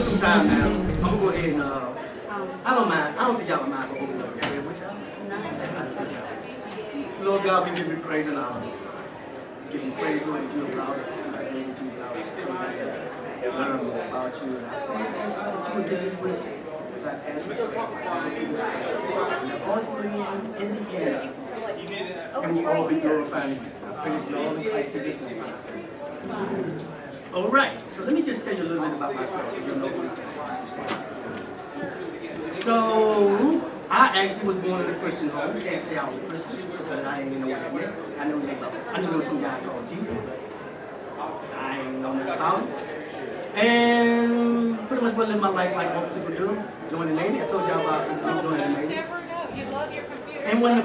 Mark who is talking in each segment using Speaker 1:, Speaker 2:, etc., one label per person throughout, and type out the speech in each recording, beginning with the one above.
Speaker 1: some time now. I'm gonna go ahead and I don't mind. I don't think y'all mind for opening up a prayer with y'all. Lord God, we give you praise and honor. Give you praise, Lord, that you allowed us to see the day that you allowed us to come back and learn more about you. And I pray, God, that you would give me wisdom as I answer the questions. And ultimately, in the end, and we all be glorifying you. I pray this in all in Christ Jesus' name. All right, so let me just tell you a little bit about myself so you'll know who this is. So, I actually was born in a Christian home. Can't say I was a Christian because I didn't even know what that meant. I knew there was some guy called Jesus, but I ain't know nothing about it. And pretty much live my life like most people do. Join the Navy. I told y'all about joining the Navy. And when my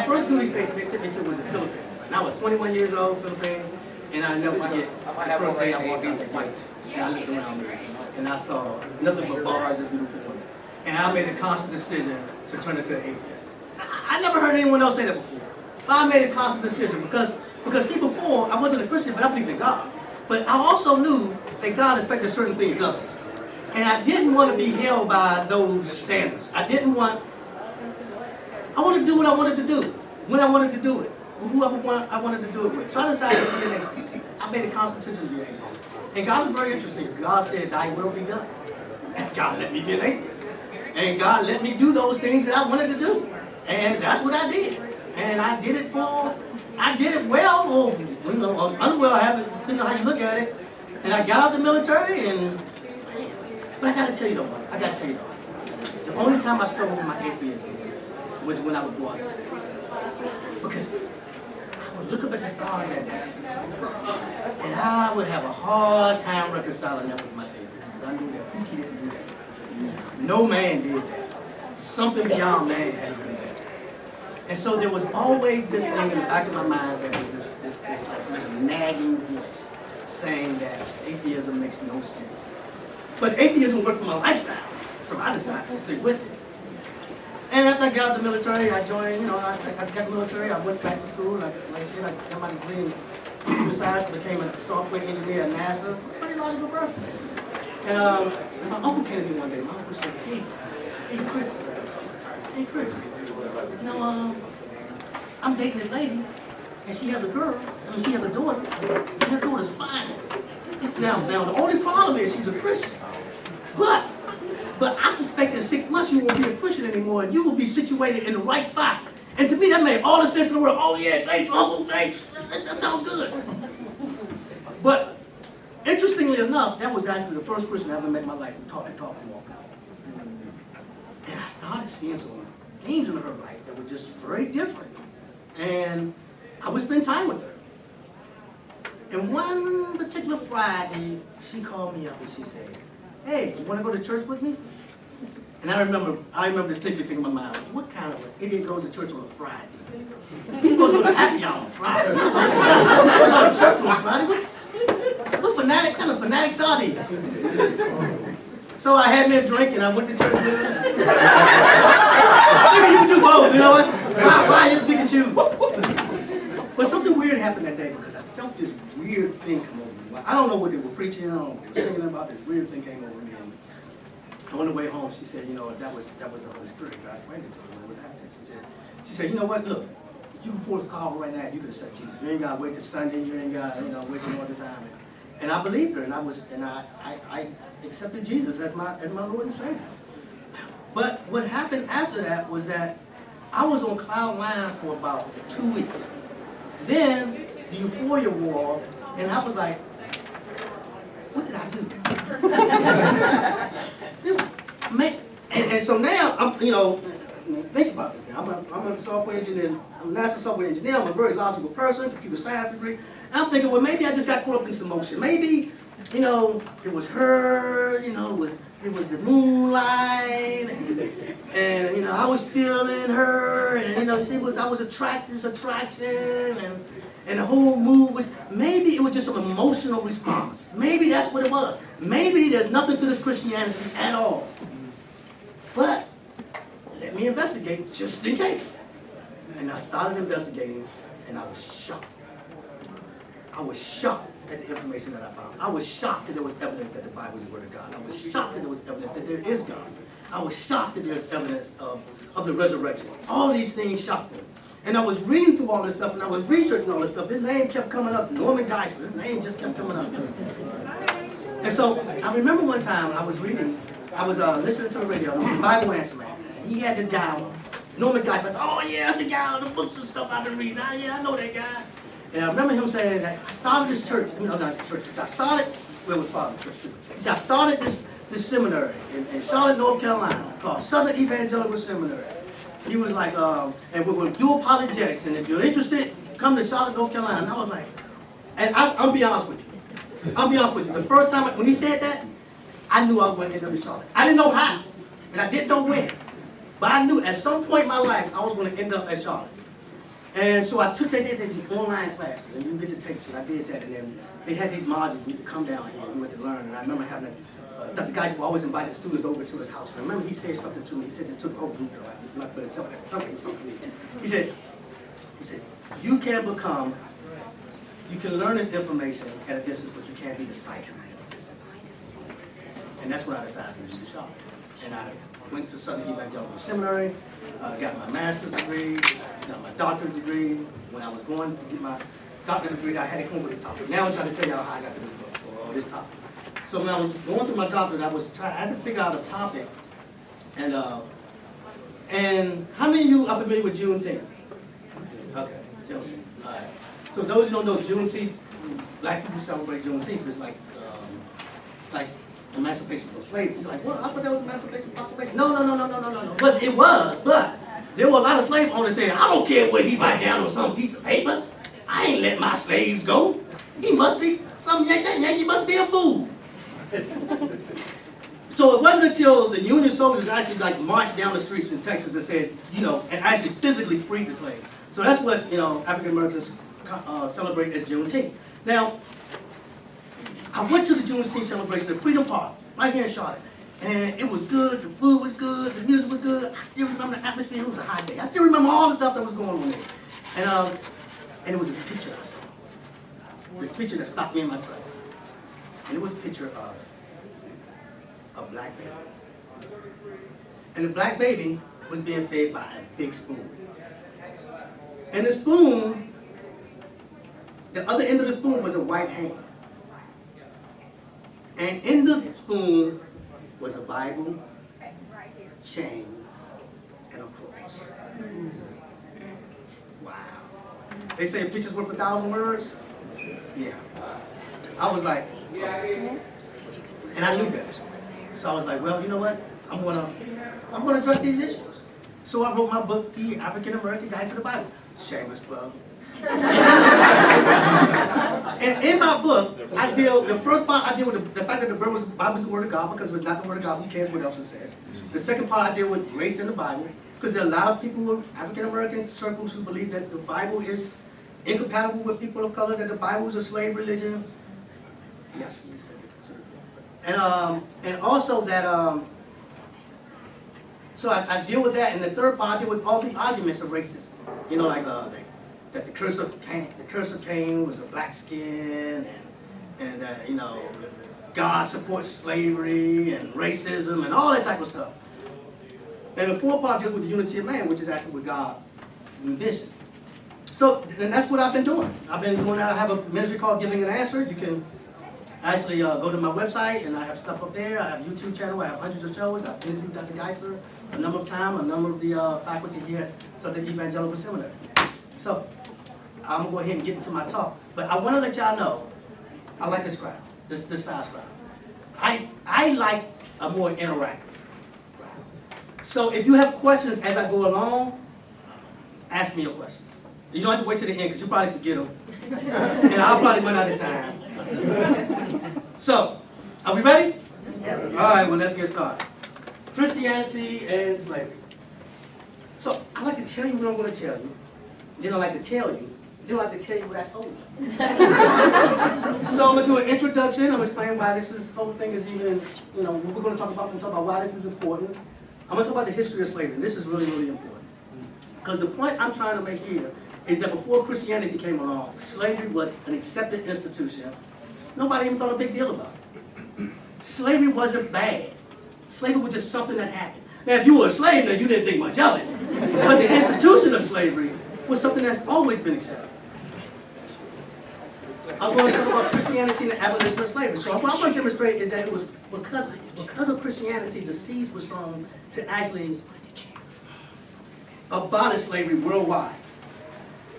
Speaker 1: first duty station they sent me to was the Philippines. And I was 21 years old, Philippines, and I never forget the first day I walked out the gate. And I looked around there, and I saw nothing but bars and beautiful women. And I made a conscious decision to turn into an atheist. I never heard anyone else say that before. But I made a conscious decision because see, before I wasn't a Christian, but I believed in God. But I also knew that God expected certain things of us. And I didn't want to be held by those standards. I wanted to do what I wanted to do, when I wanted to do it, whoever I wanted to do it with. So I decided to be an atheist. I made a conscious decision to be an atheist. And God was very interesting. God said, thy will be done. And God let me be an atheist. And God let me do those things that I wanted to do. And that's what I did. And I did it well, or unwell, depending on how you look at it. And I got out the military, but I gotta tell you though, the only time I struggled with my atheism was when I would go out to sea. Because I would look up at the stars at night, and I would have a hard time reconciling that with my atheism, because I knew that Pookie didn't do that. No man did that. Something beyond man had to do that. And so there was always this thing in the back of my mind that was this like nagging voice saying that atheism makes no sense. But atheism worked for my lifestyle, so I decided to stick with it. And after I got out of the military, I joined, I got the military, I went back to school, like I said, I got my degree in computer science, I became a software engineer at NASA, pretty logical person. And my uncle came to me one day, my uncle said, hey Chris, I'm dating this lady, and she has a daughter, and her daughter's fine. Now, the only problem is she's a Christian. But I suspect in 6 months you won't be a Christian anymore, and you will be situated in the right spot. And to me, that made all the sense in the world. Oh yeah, thanks, Uncle, thanks. That sounds good. But interestingly enough, that was actually the first Christian I ever met in my life who talked and walked out. And I started seeing some things in her life that were just very different. And I would spend time with her. And one particular Friday, she called me up and she said, hey, you want to go to church with me? And I remember distinctly thinking in my mind, what kind of an idiot goes to church on a Friday? He's supposed to go to happy hour on Friday. I go to church on Friday. What kind of fanatics are these? So I had me a drink and I went to church with her. I figured you can do both, you know what? Why you pick and choose? But something weird happened that day because I felt this weird thing come over me. I don't know what they were preaching, I don't know what they were singing about. This weird thing came over me. And on the way home, she said, that was the Holy Spirit. I explained it to her what happened. She said, you know what? Look, you can pull the call right now. You can accept Jesus. You ain't got to wait till Sunday. You ain't got to wait till all the time. And I believed her, and I accepted Jesus as my Lord and Savior. But what happened after that was that I was on cloud nine for about 2 weeks. Then the euphoria wore off, and I was like, what did I do? and so now, I'm, think about this now. I'm a software engineer. I'm a NASA software engineer. I'm a very logical person, computer science degree. And I'm thinking, well, maybe I just got caught up in some emotion. Maybe, it was her, it was the moonlight, and I was feeling her, and I was attracted, this attraction, and the whole mood was, maybe it was just an emotional response. Maybe that's what it was. Maybe there's nothing to this Christianity at all. But let me investigate just in case. And I started investigating, and I was shocked. I was shocked at the information that I found. I was shocked that there was evidence that the Bible is the Word of God. I was shocked that there was evidence that there is God. I was shocked that there's evidence of the resurrection. All these things shocked me. And I was reading through all this stuff, and I was researching all this stuff. This name kept coming up, Norman Geisler. His name just kept coming up. And so I remember one time I was reading, I was listening to the radio, the Bible Answer Man. He had this guy, Norman Geisler. Oh yeah, that's the guy on the books and stuff I've been reading. Oh, yeah, I know that guy. And I remember him saying that I started this church. Not church. He said, I started, well, it was part of the church too. He said, I started this seminary in Charlotte, North Carolina, called Southern Evangelical Seminary. He was like, and we're going to do apologetics, and if you're interested, come to Charlotte, North Carolina. And I was like, and I'll be honest with you. I'll be honest with you. The first time, when he said that, I knew I was going to end up in Charlotte. I didn't know how, and I didn't know when. But I knew at some point in my life, I was going to end up at Charlotte. And so I took these online classes, and you get the tapes, and I did that. And then they had these modules, you had to come down here, and you had to learn. And I remember having the guys who always invited students over to his house. And I remember he said something to me. He said it took the whole group, but it's something to me. He said, you can learn this information at a distance, but you can't be discipled. And that's what I decided to do, Charlotte. And I went to Southern Evangelical Seminary, got my master's degree, got my doctorate degree. When I was going to get my doctorate degree, I had to come up with a topic. Now I'm trying to tell y'all how I got to this book, or this topic. So when I was going through my doctorate, I had to figure out a topic. And how many of you are familiar with Juneteenth? Okay, Juneteenth. All right. So those who don't know Juneteenth, black people celebrate Juneteenth. It's like emancipation from slavery. He's like, what? I thought that was emancipation from slavery. No. But it was. But there were a lot of slave owners saying, I don't care what he write down on some piece of paper. I ain't let my slaves go. He must be, that Yankee must be a fool. So it wasn't until the Union soldiers actually marched down the streets in Texas and said, and actually physically freed the slaves. So that's what, African Americans celebrate as Juneteenth. Now, I went to the Juneteenth celebration, the Freedom Park, right here in Charlotte. And it was good, the food was good, the music was good. I still remember the atmosphere, it was a hot day. I still remember all the stuff that was going on there. And it was this picture I saw. This picture that stopped me in my tracks. And it was a picture of a black baby. And the black baby was being fed by a big spoon. And the spoon, the other end of the spoon was a white hand. And in the spoon was a Bible, chains, and a cross. Wow. They say a picture's worth 1,000 words? Yeah. I was like, and I knew that. So I was like, well, you know what? I'm gonna address these issues. So I wrote my book, The African American Guide to the Bible. Shameless plug. And in my book, the first part I deal with the fact that the Bible is the Word of God, because if it's not the Word of God, who cares what else it says. The second part I deal with race in the Bible, because there are a lot of people in African American circles who believe that the Bible is incompatible with people of color, that the Bible is a slave religion. Yes, he said it. And also that, so I deal with that, and the third part I deal with all the arguments of racism. That the curse of Cain was a black skin, and that God supports slavery and racism and all that type of stuff. And the fourth part deals with the unity of man, which is actually what God envisioned. So, and that's what I've been doing. I've been doing that. I have a ministry called Giving an Answer. You can actually go to my website, and I have stuff up there. I have a YouTube channel. I have hundreds of shows. I've interviewed Dr. Geisler a number of times, a number of the faculty here at Southern Evangelical Seminary. So, I'm going to go ahead and get into my talk. But I want to let y'all know, I like this crowd, this size crowd. I like a more interactive crowd. So if you have questions as I go along, ask me your questions. You don't have to wait to the end, because you probably forget them. And I'll probably run out of time. So, are we ready? Yes. All right, well, let's get started. Christianity and slavery. So, I like to tell you what I'm going to tell you. Then I like to tell you. Then I like to tell you what I told you. So I'm going to do an introduction. I'm going to explain why this whole thing is even, we're going to talk about why this is important. I'm going to talk about the history of slavery. And this is really, really important. Because the point I'm trying to make here is that before Christianity came along, slavery was an accepted institution Nobody even thought a big deal about it. Slavery wasn't bad. Slavery was just something that happened. Now, if you were a slave, then you didn't think much of it. But the institution of slavery was something that's always been accepted. I'm going to talk about Christianity and the abolition of slavery. So what I'm going to demonstrate is that it was because of Christianity, the seeds were sown to actually abolish slavery worldwide.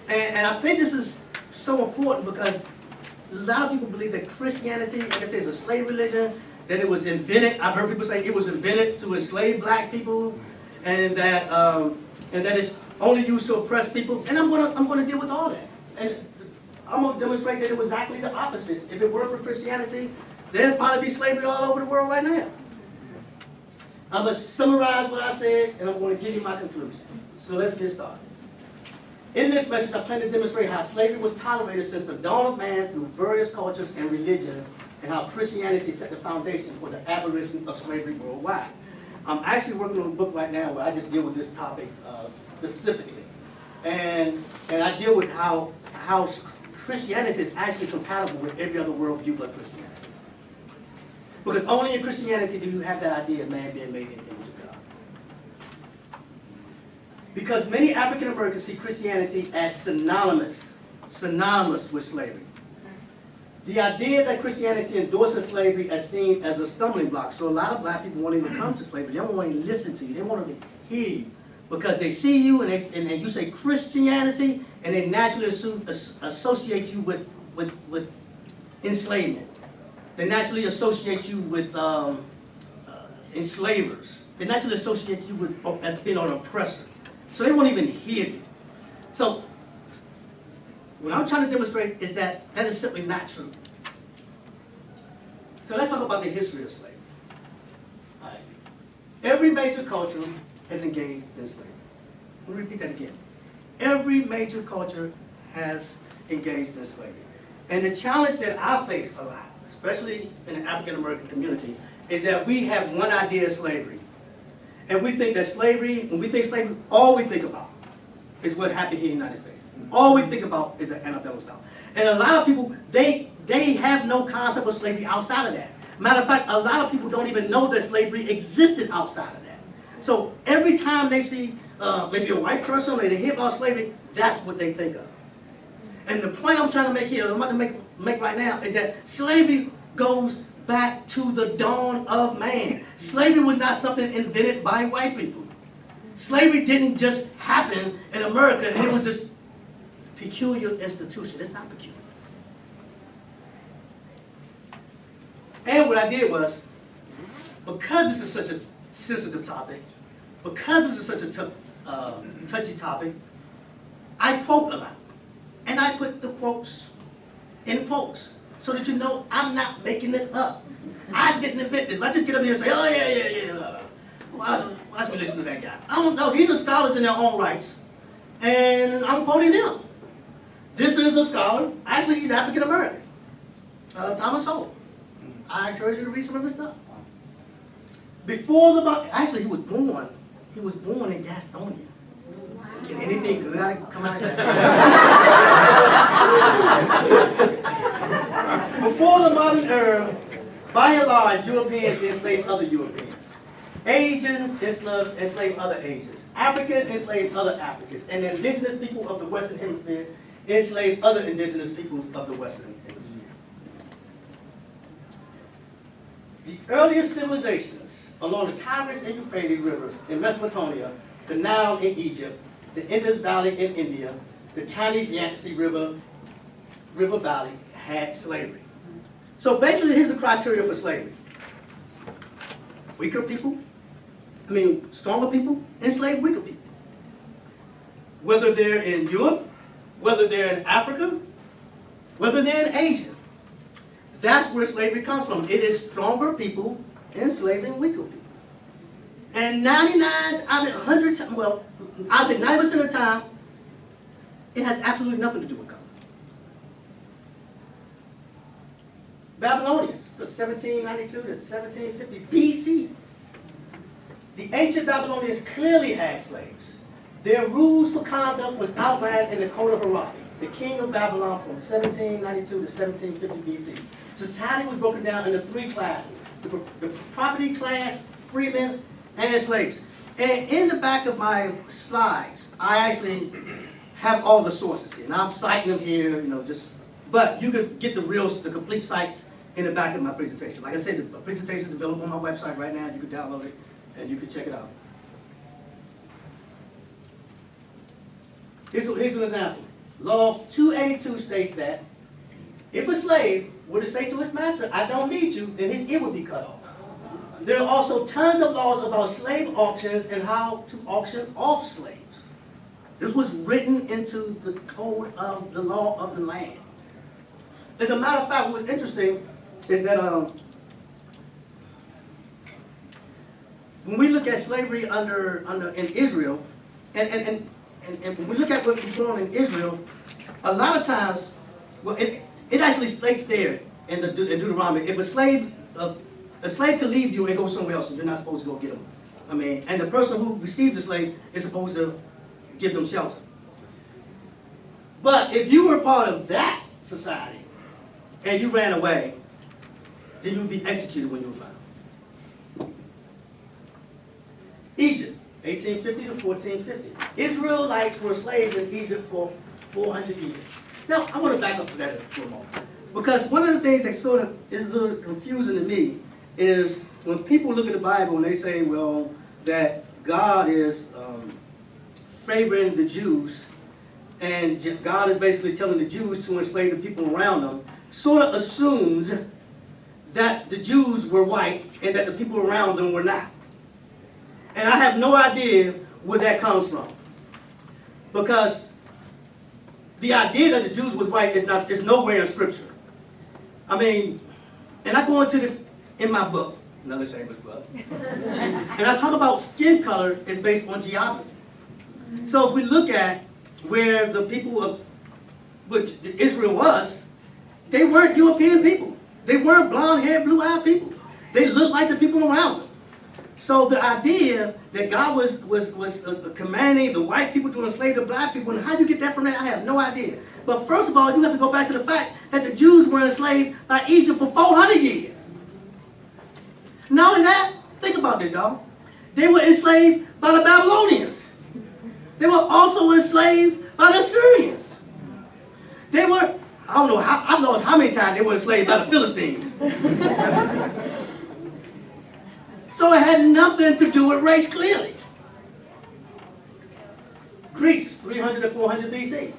Speaker 1: And I think this is so important because a lot of people believe that Christianity, like I said, is a slave religion, that it was invented. I've heard people say it was invented to enslave black people, and that it's only used to oppress people. And I'm gonna deal with all that. And I'm gonna demonstrate that it was exactly the opposite. If it were for Christianity, there'd probably be slavery all over the world right now. I'm gonna summarize what I said, and I'm gonna give you my conclusion. So let's get started. In this message, I plan to demonstrate how slavery was tolerated since the dawn of man through various cultures and religions, and how Christianity set the foundation for the abolition of slavery worldwide. I'm actually working on a book right now where I just deal with this topic specifically. And I deal with how Christianity is actually compatible with every other worldview but Christianity. Because only in Christianity do you have that idea of man being made in the image of God. Because many African Americans see Christianity as synonymous with slavery. The idea that Christianity endorses slavery is seen as a stumbling block. So a lot of black people won't even come to slavery. They don't want to listen to you. They want to hear you. Because they see you and you say Christianity, and they naturally associate you with enslavement. They naturally associate you with enslavers. They naturally associate you with as being an oppressor. So they won't even hear you. So what I'm trying to demonstrate is that is simply not true. So let's talk about the history of slavery. All right. Every major culture has engaged in slavery. Let me repeat that again. Every major culture has engaged in slavery. And the challenge that I face a lot, especially in the African American community, is that we have one idea of slavery. And we think that slavery, when we think slavery, all we think about is what happened here in the United States. All we think about is the antebellum South. And a lot of people, they have no concept of slavery outside of that. Matter of fact, a lot of people don't even know that slavery existed outside of that. So every time they see maybe a white person, or they hear about slavery, that's what they think of. And the point I'm trying to make here, I'm about to make right now, is that slavery goes back to the dawn of man. Slavery was not something invented by white people. Slavery didn't just happen in America, and it was this peculiar institution. It's not peculiar. And what I did was, because this is such a sensitive topic, because this is such a touchy topic, I quote a lot. And I put the quotes in quotes so that you know I'm not making this up. I didn't invent this. If I just get up here and say, oh, yeah. Why should we listen to that guy? I don't know. These are scholars in their own rights. And I'm quoting them. This is a scholar. Actually, he's African American. Thomas Holt. I encourage you to read some of his stuff. Actually, he was born in Gastonia. Can anything good come out of that? Before the modern era, by and large, Europeans enslaved other Europeans. Asians enslaved other Asians. Africans enslaved other Africans. And the indigenous people of the Western Hemisphere enslaved other indigenous people of the Western Hemisphere. The earliest civilizations along the Tigris and Euphrates rivers in Mesopotamia, the Nile in Egypt, the Indus Valley in India, the Chinese Yangtze River Valley had slavery. So basically, here's the criteria for slavery. Stronger people enslave weaker people. Whether they're in Europe, whether they're in Africa, whether they're in Asia. That's where slavery comes from. It is stronger people enslaving weaker people. And 99 out of 100 times, well, I say 90% of the time, it has absolutely nothing to do with color. Babylonians, 1792 to 1750 BC. The ancient Babylonians clearly had slaves. Their rules for conduct was outlined in the Code of Hammurabi. the king of Babylon from 1792 to 1750 BC. Society was broken down into three classes: the property class, freemen, and slaves. And in the back of my slides, I actually have all the sources here. And I'm citing them here, but you could get the complete sites in the back of my presentation. Like I said, the presentation is available on my website right now. You can download it and you can check it out. Here's an example. Law 282 states that if a slave were to say to his master, "I don't need you," then his ear would be cut off. There are also tons of laws about slave auctions and how to auction off slaves. This was written into the code of the law of the land. As a matter of fact, what's interesting is that when we look at slavery in Israel, and when we look at what was going on in Israel, a lot of times, well, it actually states there in Deuteronomy, if a slave can leave you and go somewhere else, and you're not supposed to go get him. And the person who receives the slave is supposed to give them shelter. But if you were part of that society and you ran away, then you'd be executed when you were found. Egypt, 1850 to 1450. Israelites were slaves in Egypt for 400 years. Now, I want to back up to that for a moment. Because one of the things that sort of is a little confusing to me is when people look at the Bible and they say, well, that God is favoring the Jews, and God is basically telling the Jews to enslave the people around them, sort of assumes that the Jews were white and that the people around them were not. And I have no idea where that comes from. Because the idea that the Jews was white is nowhere in Scripture. And I go into this in my book, another shameless plug. And I talk about skin color is based on geography. So if we look at where the people of which Israel was, they weren't European people. They weren't blonde-haired, blue-eyed people. They looked like the people around them. So the idea that God was commanding the white people to enslave the black people, and how you get that from that, I have no idea. But first of all, you have to go back to the fact that the Jews were enslaved by Egypt for 400 years. Not only that, think about this, y'all. They were enslaved by the Babylonians. They were also enslaved by the Assyrians. They were, I've lost how many times they were enslaved by the Philistines. So it had nothing to do with race, clearly. Greece, 300 to 400 BC.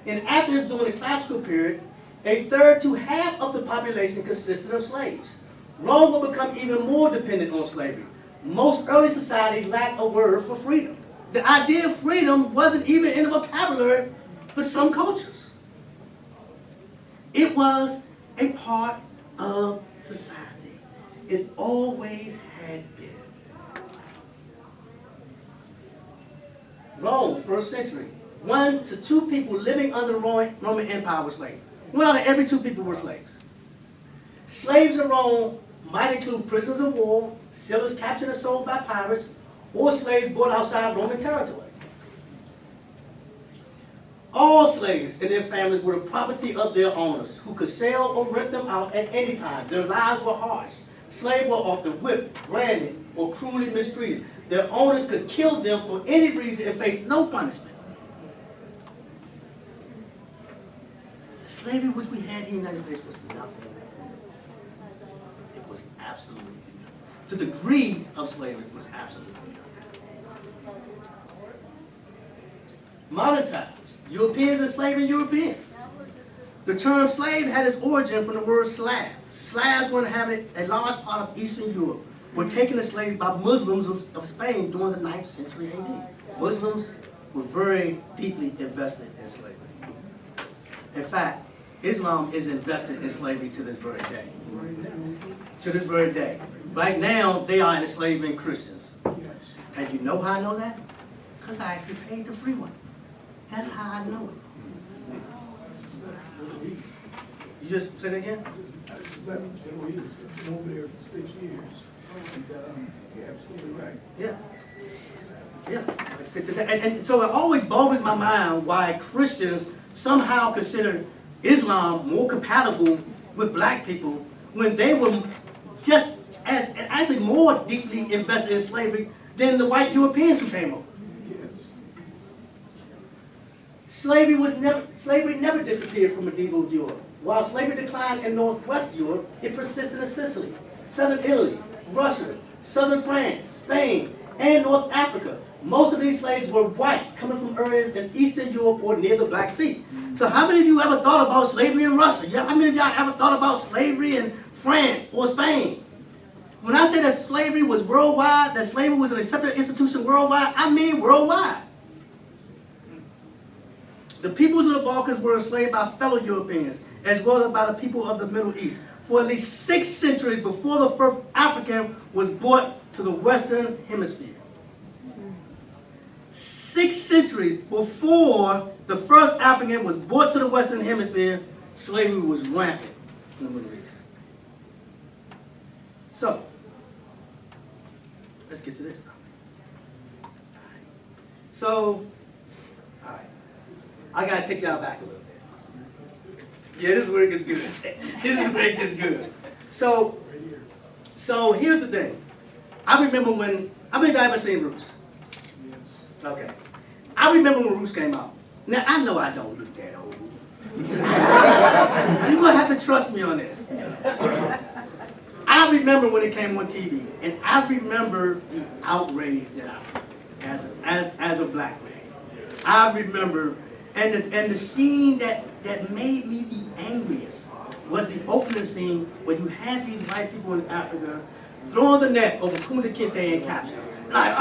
Speaker 1: In Athens during the classical period, a third to half of the population consisted of slaves. Rome will become even more dependent on slavery. Most early societies lacked a word for freedom. The idea of freedom wasn't even in the vocabulary for some cultures. It was a part of society. It always had been. Rome, first century. 1 to 2 people living under the Roman Empire were slaves. 1 out of every 2 people were slaves. Slaves in Rome might include prisoners of war, sailors captured and sold by pirates, or slaves bought outside Roman territory. All slaves and their families were the property of their owners, who could sell or rent them out at any time. Their lives were harsh. Slaves were often whipped, branded, or cruelly mistreated. Their owners could kill them for any reason and face no punishment. Slavery, which we had in the United States, was nothing. It was absolutely nothing. The degree of slavery was absolutely nothing. Modern times, Europeans enslaving Europeans. The term slave had its origin from the word Slav. Slavs were inhabited a large part of Eastern Europe, were taken as slaves by Muslims of Spain during the 9th century AD. Muslims were very deeply invested in slavery. In fact, Islam is invested in slavery to this very day. To this very day. Right now, they are enslaving Christians. And you know how I know that? Because I actually paid the free one. That's how I know it. You just say that again?
Speaker 2: I just let him know he was over there for 6 years. And you're absolutely right.
Speaker 1: Yeah. Yeah. And so it always boggles my mind why Christians somehow considered Islam more compatible with black people when they were just as actually more deeply invested in slavery than the white Europeans who came over. Slavery never disappeared from medieval Europe. While slavery declined in northwest Europe, it persisted in Sicily, southern Italy, Russia, southern France, Spain, and North Africa. Most of these slaves were white, coming from areas in Eastern Europe or near the Black Sea. So how many of you ever thought about slavery in Russia? Yeah, how many of y'all ever thought about slavery in France or Spain? When I say that slavery was worldwide, that slavery was an accepted institution worldwide, I mean worldwide. The peoples of the Balkans were enslaved by fellow Europeans, as well as by the people of the Middle East, for at least 6 centuries before the first African was brought to the Western Hemisphere. 6 centuries before the first African was brought to the Western Hemisphere, slavery was rampant in the Middle East. So, let's get to this now. So, all right. I gotta take y'all back a little bit. Yeah, this is where it gets good. This is where it gets good. So here's the thing. I remember when, how many of y'all ever seen Roots? Okay. I remember when Roots came out. Now, I know I don't look that old. You're gonna have to trust me on this. I remember when it came on TV, and I remember the outrage that I felt as a black man. I remember, and the scene that made me the angriest was the opening scene where you had these white people in Africa throwing the net over Kunta Kinte and capture. Like,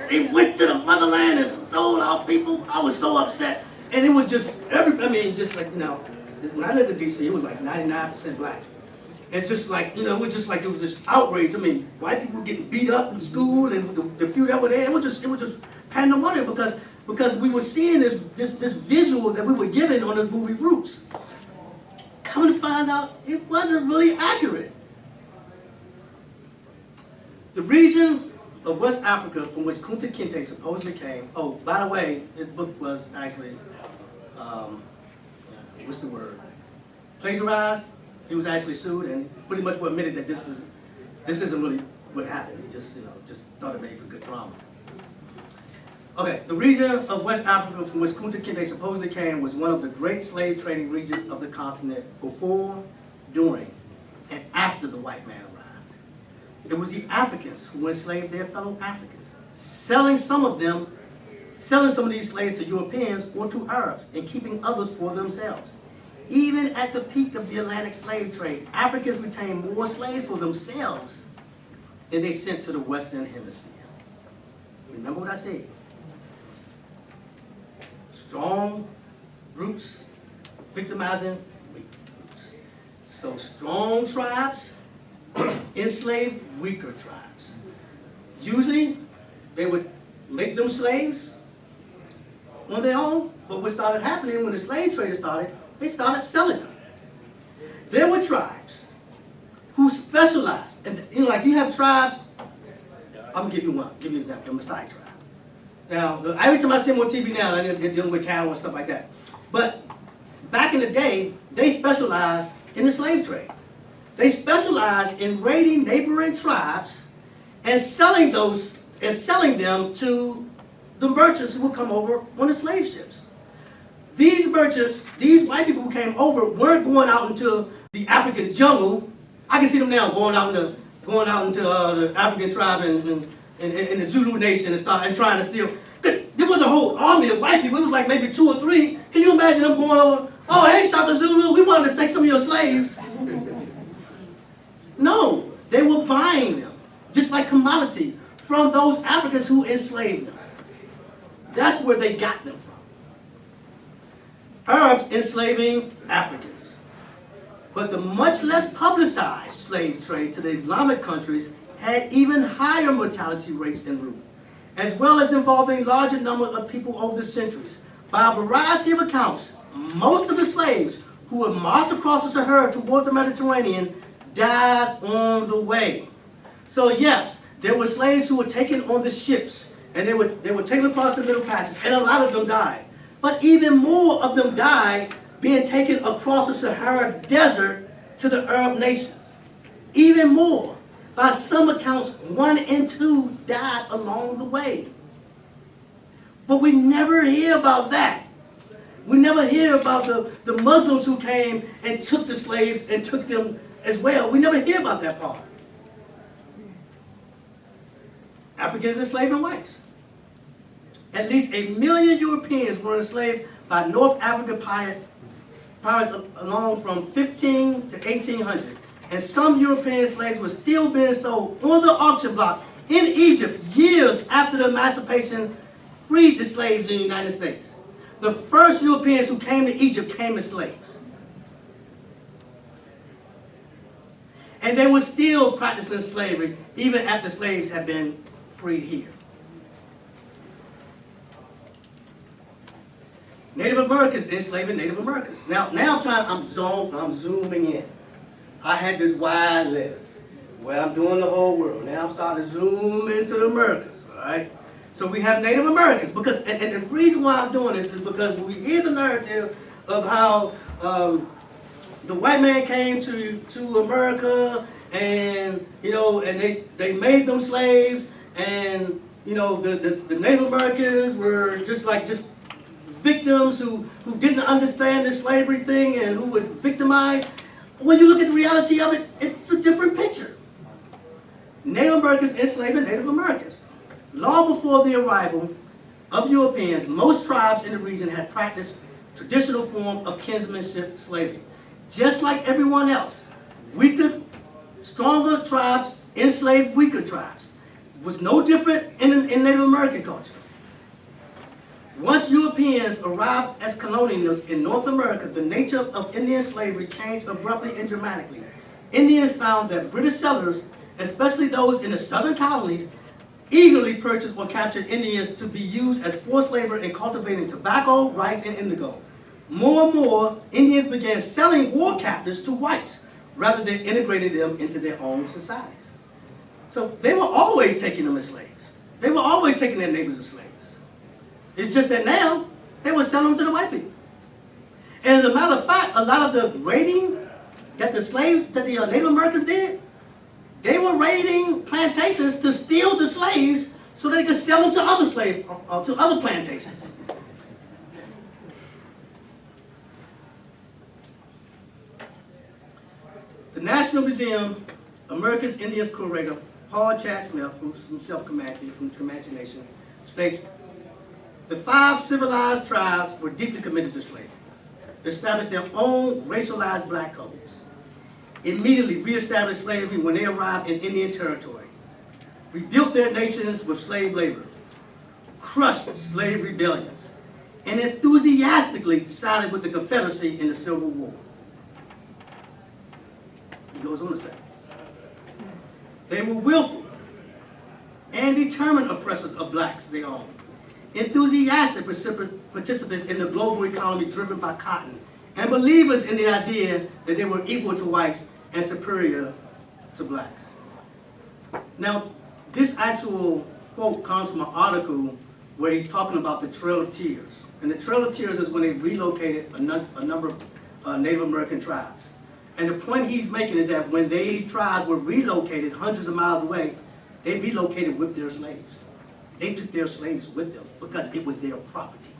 Speaker 1: they went to the motherland and stole our people. I was so upset. And it was just, just like, when I lived in D.C., it was like 99% black. And just like, it was just like, it was just outrage. I mean, white people were getting beat up in school, and the few that were there, it was just pandemonium because we were seeing this visual that we were given on this movie Roots. Coming to find out, it wasn't really accurate. The region of West Africa from which Kunta Kinte supposedly came, oh, by the way, his book was actually, what's the word? Plagiarized. He was actually sued and pretty much admitted that this isn't really what happened. He just thought it made for good drama. Okay, the region of West Africa from which Kunta Kinte supposedly came was one of the great slave trading regions of the continent before, during, and after the white man arrived. It was the Africans who enslaved their fellow Africans, selling some of these slaves to Europeans or to Arabs, and keeping others for themselves. Even at the peak of the Atlantic slave trade, Africans retained more slaves for themselves than they sent to the Western Hemisphere. Remember what I said? Strong groups victimizing weak groups. So strong tribes enslaved weaker tribes. Usually, they would make them slaves on their own, but what started happening when the slave trade started, they started selling them. There were tribes who specialized, and like you have tribes, I'm gonna give you an example, the Maasai tribe. Now, every time I see them on TV now, they're dealing with cattle and stuff like that. But back in the day, they specialized in the slave trade. They specialized in raiding neighboring tribes and selling them to the merchants who would come over on the slave ships. These merchants, these white people who came over, weren't going out into the African jungle. I can see them now going out into the African tribe and the Zulu nation and trying to steal. There was a whole army of white people. It was like maybe 2 or 3. Can you imagine them going over? Oh, hey, Shaka Zulu, we wanted to take some of your slaves. No, they were buying them, just like commodity, from those Africans who enslaved them. That's where they got them from. Arabs enslaving Africans. But the much less publicized slave trade to the Islamic countries had even higher mortality rates en route, as well as involving larger numbers of people over the centuries. By a variety of accounts, most of the slaves who were marched across the Sahara toward the Mediterranean died on the way. So yes, there were slaves who were taken on the ships, and they were taken across the Middle Passage, and a lot of them died. But even more of them died being taken across the Sahara Desert to the Arab nations. Even more. By some accounts, 1 and 2 died along the way. But we never hear about that. We never hear about the Muslims who came and took the slaves and took them as well. We never hear about that part. Africans enslaving whites. At least 1 million Europeans were enslaved by North African pirates along from 15 to 1800. And some European slaves were still being sold on the auction block in Egypt years after the emancipation freed the slaves in the United States. The first Europeans who came to Egypt came as slaves. And they were still practicing slavery even after slaves had been freed here. Native Americans enslaving Native Americans. Now I'm zooming in. I had this wide list where I'm doing the whole world. Now I'm starting to zoom into the Americas, all right? So we have Native Americans, because, and the reason why I'm doing this is because when we hear the narrative of how the white man came to America, and and they made them slaves, and the Native Americans were just victims who didn't understand the slavery thing and who were victimized. When you look at the reality of it, it's a different picture. Native Americans enslaving Native Americans. Long before the arrival of Europeans, most tribes in the region had practiced traditional form of kinsmanship slavery. Just like everyone else, weaker, stronger tribes enslaved weaker tribes. It was no different in Native American culture. Once Europeans arrived as colonialists in North America, the nature of Indian slavery changed abruptly and dramatically. Indians found that British settlers, especially those in the southern colonies, eagerly purchased or captured Indians to be used as forced labor in cultivating tobacco, rice, and indigo. More and more, Indians began selling war captives to whites rather than integrating them into their own societies. So they were always taking them as slaves. They were always taking their neighbors as slaves. It's just that now, they were selling them to the white people. And as a matter of fact, a lot of the raiding that the Native Americans did, they were raiding plantations to steal the slaves so they could sell them to other to other plantations. The National Museum, America's Indians curator, Paul Chad Smith, who's from Comanche Nation, states, the 5 civilized tribes were deeply committed to slavery, established their own racialized black codes, immediately reestablished slavery when they arrived in Indian territory, rebuilt their nations with slave labor, crushed slave rebellions, and enthusiastically sided with the Confederacy in the Civil War. He goes on to say, they were willful and determined oppressors of blacks they owned, enthusiastic participants in the global economy driven by cotton, and believers in the idea that they were equal to whites and superior to blacks. Now, this actual quote comes from an article where he's talking about the Trail of Tears. And the Trail of Tears is when they relocated a number of Native American tribes. And the point he's making is that when these tribes were relocated hundreds of miles away, they relocated with their slaves. They took their slaves with them because it was their property.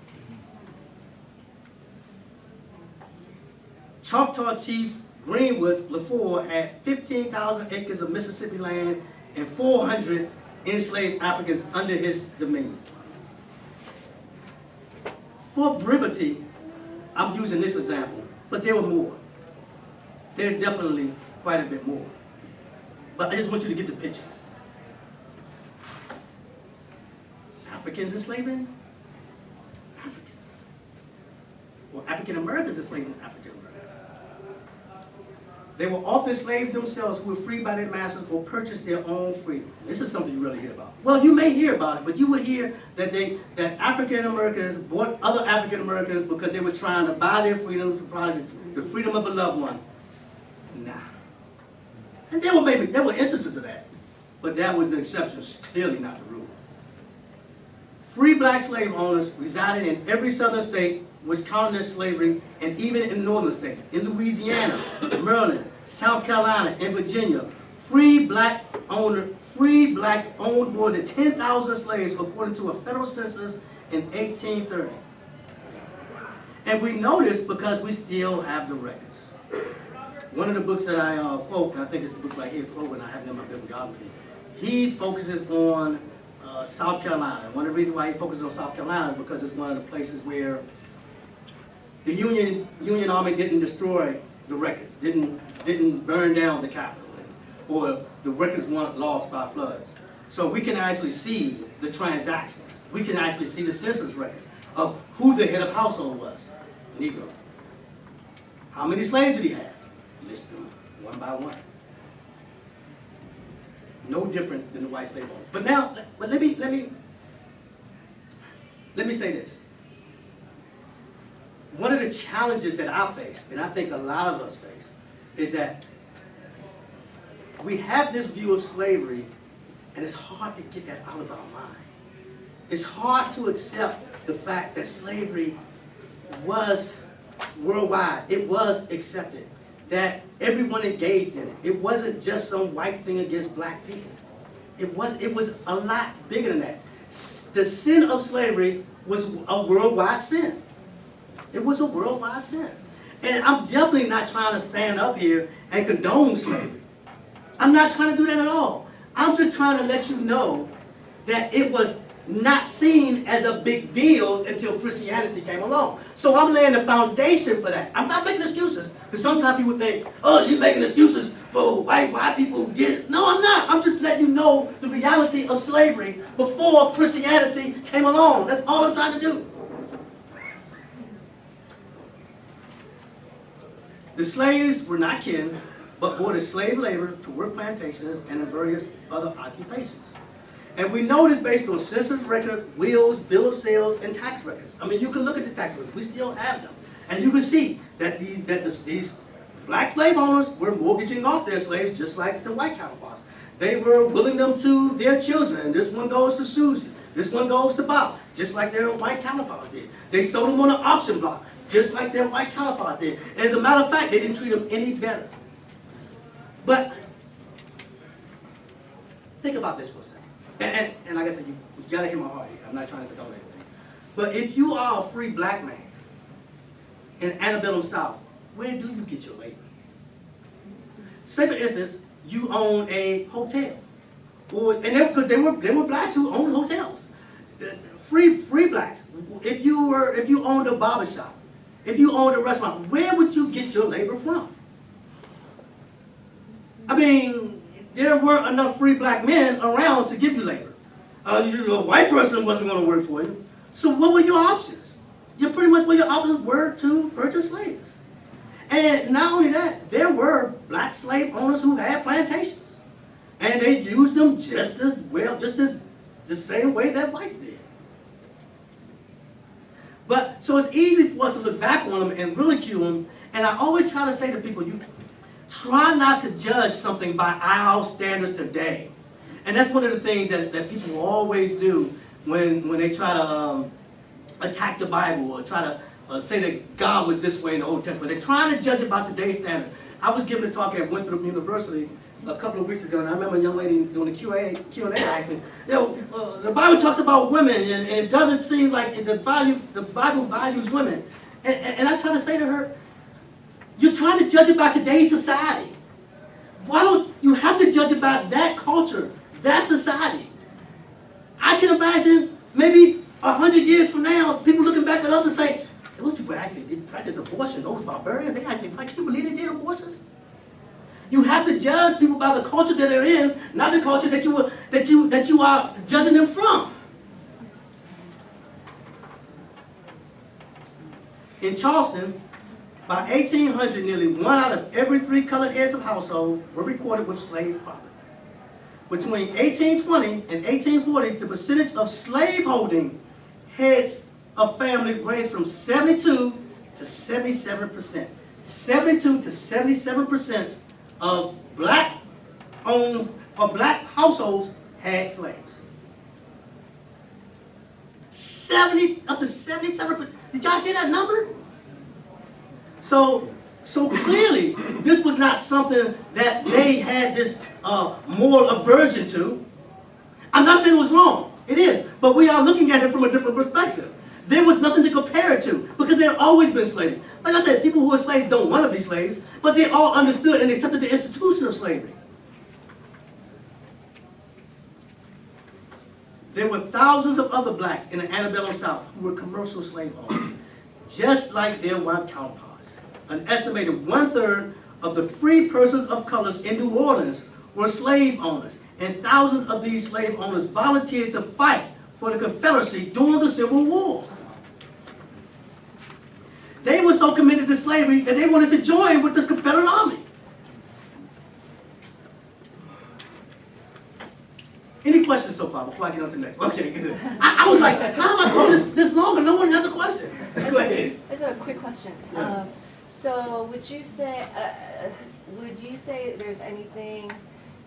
Speaker 1: Choctaw Chief Greenwood LaFour had 15,000 acres of Mississippi land and 400 enslaved Africans under his dominion. For brevity, I'm using this example, but there were more. There are definitely quite a bit more. But I just want you to get the picture. Africans enslaving Africans. Or African Americans enslaving African Americans. They were often enslaved themselves who were freed by their masters or purchased their own freedom. This is something you really hear about. Well, you may hear about it, but you will hear that African Americans bought other African Americans because they were trying to buy their freedom, probably the freedom of a loved one. Nah. And there were instances of that, but that was the exception, clearly not the rule. Free black slave owners resided in every southern state which counted slavery, and even in northern states. In Louisiana, Maryland, South Carolina, and Virginia, free blacks owned more than 10,000 slaves according to a federal census in 1830. And we know this because we still have the records. One of the books that I quote, and I think it's the book right here, quote, and I have it in my bibliography, he focuses on South Carolina. One of the reasons why he focuses on South Carolina is because it's one of the places where the Union Army didn't destroy the records, didn't burn down the Capitol, or the records weren't lost by floods. So we can actually see the transactions. We can actually see the census records of who the head of household was. Negro. How many slaves did he have? List them one by one. No different than the white slave owners. But now, let me say this. One of the challenges that I face, and I think a lot of us face, is that we have this view of slavery, and it's hard to get that out of our mind. It's hard to accept the fact that slavery was worldwide. It was accepted. That everyone engaged in it. It wasn't just some white thing against black people. It was a lot bigger than that. The sin of slavery was a worldwide sin. It was a worldwide sin. And I'm definitely not trying to stand up here and condone slavery. I'm not trying to do that at all. I'm just trying to let you know that it was not seen as a big deal until Christianity came along. So I'm laying the foundation for that. I'm not making excuses. Because sometimes people think, oh, you're making excuses for white people who did it. No, I'm not. I'm just letting you know the reality of slavery before Christianity came along. That's all I'm trying to do. The slaves were not kin, but bought as slave labor to work plantations and in various other occupations. And we know this based on census record, wills, bill of sales, and tax records. I mean, you can look at the tax records. We still have them. And you can see that these black slave owners were mortgaging off their slaves just like the white counterparts. They were willing them to their children. This one goes to Susie. This one goes to Bob, just like their white counterparts did. They sold them on an auction block, just like their white counterparts did. And as a matter of fact, they didn't treat them any better. But think about this for a second. And like I said, you gotta hear my heart here. I'm not trying to condone anything. But if you are a free black man in antebellum South, where do you get your labor? Say for instance, you own a hotel. Because they were blacks who owned hotels. Free blacks. If you owned a barbershop, if you owned a restaurant, where would you get your labor from? I mean, there weren't enough free black men around to give you labor. A white person wasn't going to work for you. So what were your options? Pretty much what your options were to purchase slaves. And not only that, there were black slave owners who had plantations. And they used them just as well, just as the same way that whites did. But, so it's easy for us to look back on them and ridicule them. And I always try to say to people, you try not to judge something by our standards today. And that's one of the things that people always do when they try to attack the Bible or try to say that God was this way in the Old Testament. They're trying to judge it by today's standard. I was giving a talk at Winthrop University a couple of weeks ago, and I remember a young lady doing the Q&A asked me, the Bible talks about women, and it doesn't seem like the Bible values women. And I try to say to her, you're trying to judge it by today's society. Why don't you have to judge it by that culture, that society? I can imagine maybe 100 years from now, people looking back at us and say, those people actually did practice abortion, those barbarians, they actually, can you believe they did abortions? You have to judge people by the culture that they're in, not the culture that you are judging them from. In Charleston, by 1800, nearly 1 out of every 3 colored heads of household were recorded with slave property. Between 1820 and 1840, the percentage of slaveholding heads of family ranged from 72 to 77%. 72 to 77% of black households had slaves. up to 77%. Did y'all hear that number? So clearly, this was not something that they had this moral aversion to. I'm not saying it was wrong. It is. But we are looking at it from a different perspective. There was nothing to compare it to because there had always been slavery. Like I said, people who are slaves don't want to be slaves, but they all understood and accepted the institution of slavery. There were thousands of other blacks in the antebellum South who were commercial slave owners, just like their white counterparts. An estimated 1/3 of the free persons of color in New Orleans were slave owners, and thousands of these slave owners volunteered to fight for the Confederacy during the Civil War. They were so committed to slavery that they wanted to join with the Confederate Army. Any questions so far before I get on to the next? Okay, good. I was like, how am I going this long and no one has a question? Go ahead.
Speaker 3: That's a quick question.
Speaker 1: Yeah.
Speaker 3: So would you say there's anything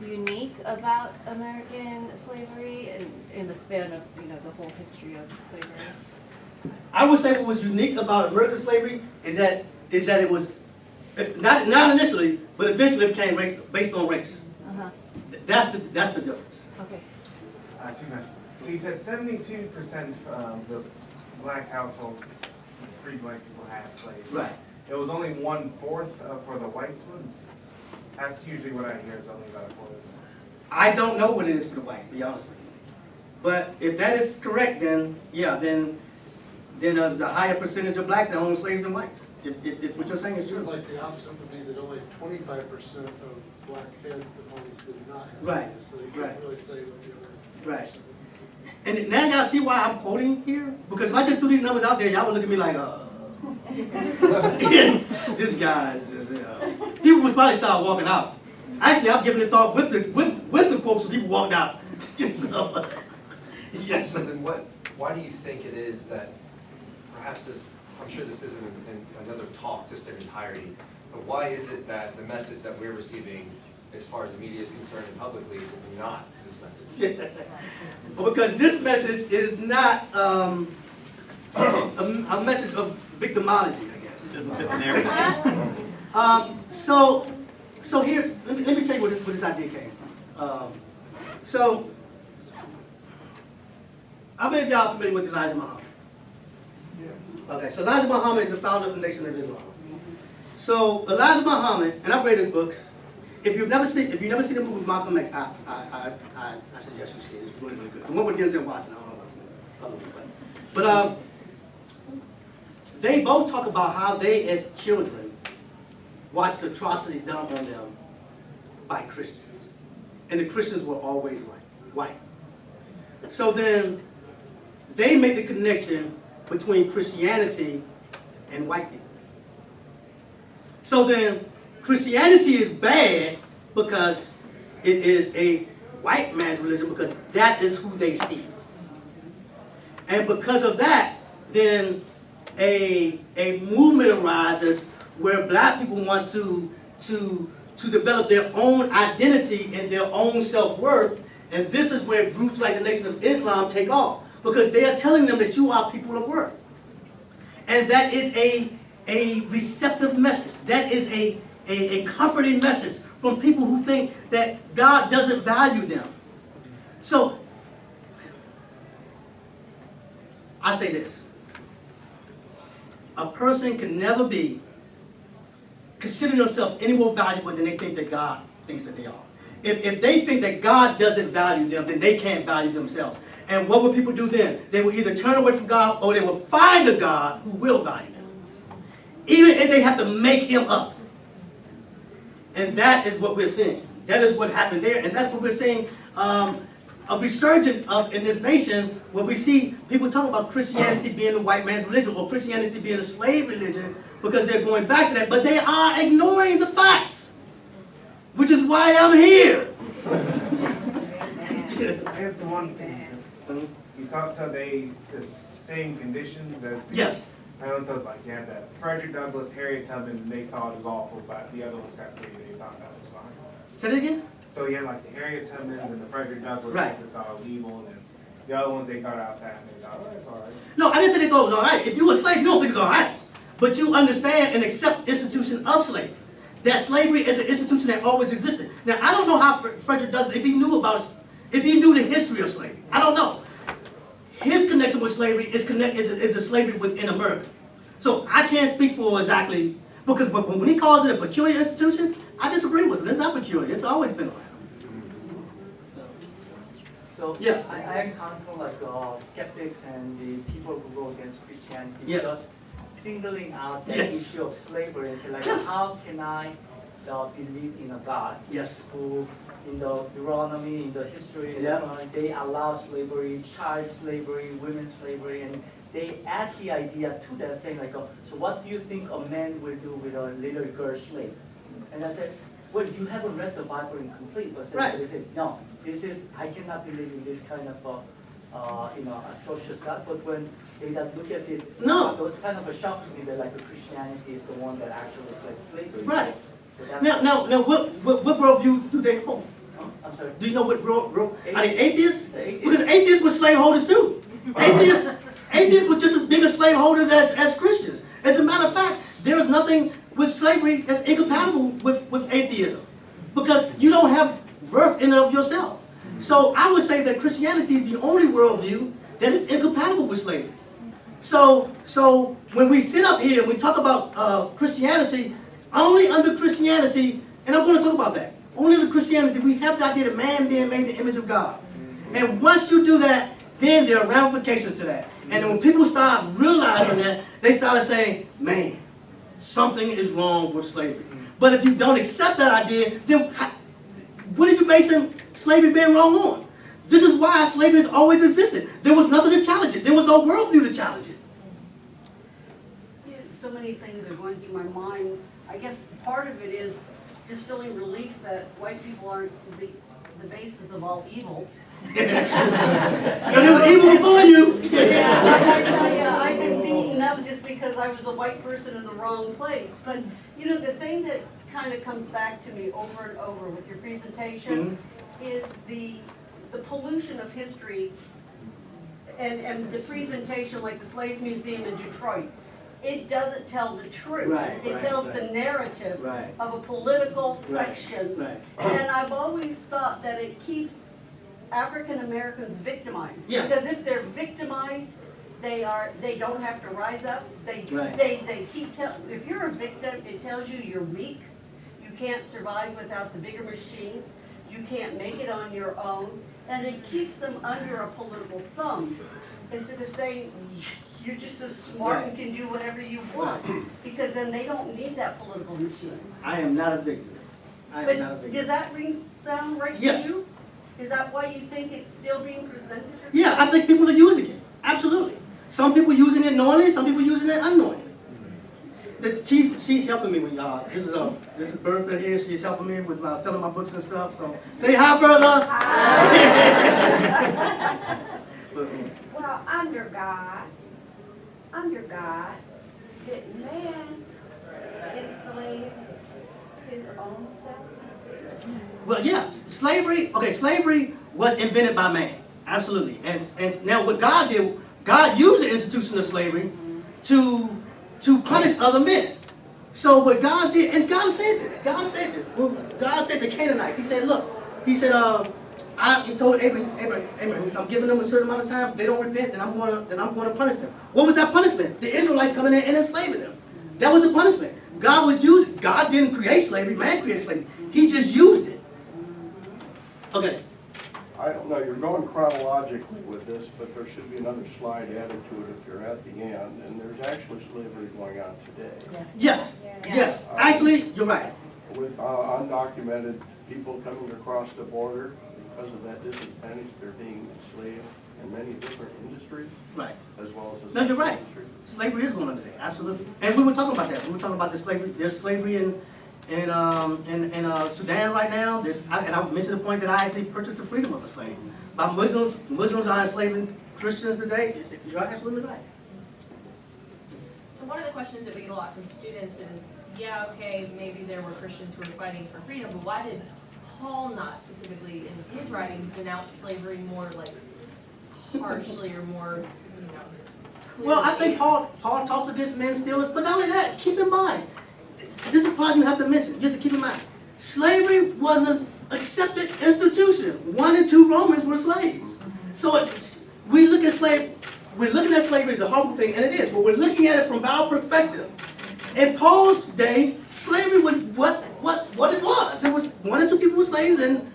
Speaker 3: unique about American slavery in the span of the whole history of slavery?
Speaker 1: I would say what was unique about American slavery is that it was not initially, but eventually it became based on race.
Speaker 3: Uh-huh.
Speaker 1: That's the difference.
Speaker 3: Okay.
Speaker 4: Too much. So you said 72% of the black households, free black people had slaves.
Speaker 1: Right.
Speaker 4: It was only 1/4 for the white ones. That's usually what I hear is only about 1/4.
Speaker 1: I don't know what it is for the whites, to be honest with you. But if that is correct, then yeah, then the higher percentage of blacks that own slaves than whites. If what you're saying is
Speaker 5: It seems
Speaker 1: true.
Speaker 5: like the opposite would be that only 25% of black heads of homes did not have
Speaker 1: Right,
Speaker 5: slaves, so you
Speaker 1: right.
Speaker 5: can't really say what the other.
Speaker 1: Right. And now y'all see why I'm quoting here? Because if I just threw these numbers out there, y'all would look at me like, this guy is, people would probably start walking out. Actually, I'm giving this talk with the quotes so people walked out. So, yes.
Speaker 6: So then why do you think it is that perhaps this, I'm sure this isn't another talk just in entirety, but why is it that the message that we're receiving as far as the media is concerned and publicly is not this message?
Speaker 1: Well, because this message is not a message of victimology, I guess. So here's, let me tell you where this idea came. So, how many of y'all are familiar with Elijah Muhammad?
Speaker 2: Yes.
Speaker 1: Okay, so Elijah Muhammad is the founder of the Nation of Islam. So Elijah Muhammad, and I've read his books. If you've never seen the movie with Malcolm X, I suggest you see it. It's really, really good. The one with Denzel Washington, I don't know what's the other one, but they both talk about how they, as children, watched atrocities done on them by Christians, and the Christians were always white. So then, they make the connection between Christianity and white people. So then, Christianity is bad because it is a white man's religion, because that is who they see. And because of that, then a movement arises where black people want to develop their own identity and their own self-worth, and this is where groups like the Nation of Islam take off, because they are telling them that you are people of worth. And that is a receptive message. That is a comforting message from people who think that God doesn't value them. So, I say this. A person can never consider themselves any more valuable than they think that God thinks that they are. If they think that God doesn't value them, then they can't value themselves. And what will people do then? They will either turn away from God, or they will find a God who will value them, even if they have to make him up. And that is what we're seeing. That is what happened there. And that's what we're seeing, a resurgence in this nation, where we see people talk about Christianity being the white man's religion, or Christianity being a slave religion, because they're going back to that. But they are ignoring the facts, which is why I'm here.
Speaker 4: That's the one thing. You talked about the same conditions as the,
Speaker 1: Yes.
Speaker 4: so it's like you had that Frederick Douglass, Harriet Tubman, they saw it as awful, but the other ones got free, they thought that was fine.
Speaker 1: Say that again?
Speaker 4: So you had like the Harriet Tubmans and the Frederick Douglasses
Speaker 1: Right.
Speaker 4: that thought it was evil, and then The other ones, they got out that and they thought, oh, it's all right.
Speaker 1: No, I didn't say they thought it was all right. If you were a slave, you don't think it's all right. But you understand and accept the institution of slavery. That slavery is an institution that always existed. Now, I don't know how Frederick Douglass, if he knew about, if he knew the history of slavery. I don't know. His connection with slavery is the slavery within America. So I can't speak for exactly, because when he calls it a peculiar institution, I disagree with him. It's not peculiar. It's always been around.
Speaker 7: So
Speaker 1: Yes.
Speaker 7: I encounter like skeptics and the people who go against Christianity
Speaker 1: Yeah.
Speaker 7: just singling out the
Speaker 1: Yes.
Speaker 7: issue of slavery and say like,
Speaker 1: Yes.
Speaker 7: how can I believe in a God
Speaker 1: Yes.
Speaker 7: who in the Deuteronomy, in the history,
Speaker 1: Yeah.
Speaker 7: they allow slavery, child slavery, women's slavery, and they add the idea to that saying like, so what do you think a man will do with a little girl slave? And I said, well, you haven't read the Bible in complete. But
Speaker 1: Right.
Speaker 7: they said, no, I cannot believe in this kind of, atrocious God. But when they look at it,
Speaker 1: No.
Speaker 7: it was kind of a shock to me that like Christianity is the one that actually is like slavery.
Speaker 1: Right.
Speaker 7: So that's-
Speaker 1: Now, what worldview do they hold?
Speaker 7: Huh? I'm sorry.
Speaker 1: Do you know what are they atheists?
Speaker 7: The atheists.
Speaker 1: Because atheists were slaveholders too. Atheists were just as big as slaveholders as Christians. As a matter of fact, there is nothing with slavery that's incompatible with atheism. Because you don't have worth in and of yourself. So I would say that Christianity is the only worldview that is incompatible with slavery. So when we sit up here and we talk about Christianity, only under Christianity, and I'm going to talk about that, only under Christianity we have the idea that man being made in the image of God. And once you do that, then there are ramifications to that. And then when people start realizing that, they started saying, man, something is wrong with slavery. But if you don't accept that idea, then what are you basing slavery being wrong on? This is why slavery has always existed. There was nothing to challenge it. There was no worldview to challenge it.
Speaker 8: Yeah, so many things are going through my mind. I guess part of it is just feeling relief that white people aren't the basis of all evil.
Speaker 1: And there was evil before you.
Speaker 8: Yeah, I tell you, I've been beaten up just because I was a white person in the wrong place. But, you know, the thing that kind of comes back to me over and over with your presentation is the pollution of history and the presentation like the Slave Museum in Detroit. It doesn't tell the truth.
Speaker 1: Right,
Speaker 8: it
Speaker 1: right,
Speaker 8: tells
Speaker 1: right.
Speaker 8: the narrative
Speaker 1: Right.
Speaker 8: of a political
Speaker 1: Right,
Speaker 8: section.
Speaker 1: right.
Speaker 8: And I've always thought that it keeps African Americans victimized.
Speaker 1: Yeah.
Speaker 8: Because if they're victimized, they don't have to rise up.
Speaker 1: Right.
Speaker 8: They keep if you're a victim, it tells you you're weak. You can't survive without the bigger machine. You can't make it on your own. And it keeps them under a political thumb. Instead of saying, you're just as smart and can do whatever you want. Because then they don't need that political machine.
Speaker 1: I am not a victim. I am not a
Speaker 8: But
Speaker 1: victim.
Speaker 8: does that sound right
Speaker 1: Yes.
Speaker 8: to you? Is that why you think it's still being presented?
Speaker 1: Yeah, I think people are using it. Absolutely. Some people using it knowingly, some people using it unknowingly. She's helping me with y'all. This is Bertha here. She's helping me with selling my books and stuff. So say hi, Bertha.
Speaker 9: Well, under God, did man enslave his own self?
Speaker 1: Well, yeah, slavery was invented by man. Absolutely. And now what God did, God used the institution of slavery to punish other men. So what God did, and God said this. Well, God said to Canaanites, he said, look, he told Abraham, he said, I'm giving them a certain amount of time. If they don't repent, then I'm going to punish them. What was that punishment? The Israelites coming in and enslaving them. That was the punishment. God didn't create slavery, man created slavery. He just used it. Okay.
Speaker 5: I don't know, you're going chronologically with this, but there should be another slide added to it if you're at the end, and there's actually slavery going on today.
Speaker 1: Yes. Yes. Actually, you're right.
Speaker 5: With undocumented people coming across the border, because of that disadvantage, they're being enslaved in many different industries,
Speaker 1: Right.
Speaker 5: as well as the
Speaker 1: No, you're right.
Speaker 5: industry.
Speaker 1: Slavery is going on today, absolutely. And we were talking about that. We were talking about the slavery. There's slavery in Sudan right now. And I mentioned the point that I actually purchased the freedom of a slave. By Muslims are enslaving Christians today. You're absolutely right.
Speaker 10: So one of the questions that we get a lot from students is, yeah, okay, maybe there were Christians who were fighting for freedom, but why did Paul not specifically in his writings denounce slavery more like harshly or more,
Speaker 1: Well, I think
Speaker 10: clearly.
Speaker 1: Paul talks against men stealers, but not only that, keep in mind, this is the part you have to mention, you have to keep in mind. Slavery was an accepted institution. 1 and 2 Romans were slaves. So we're looking at slavery as a horrible thing, and it is, but we're looking at it from our perspective. In Paul's day, slavery was what it was. It was 1 or 2 people were slaves, and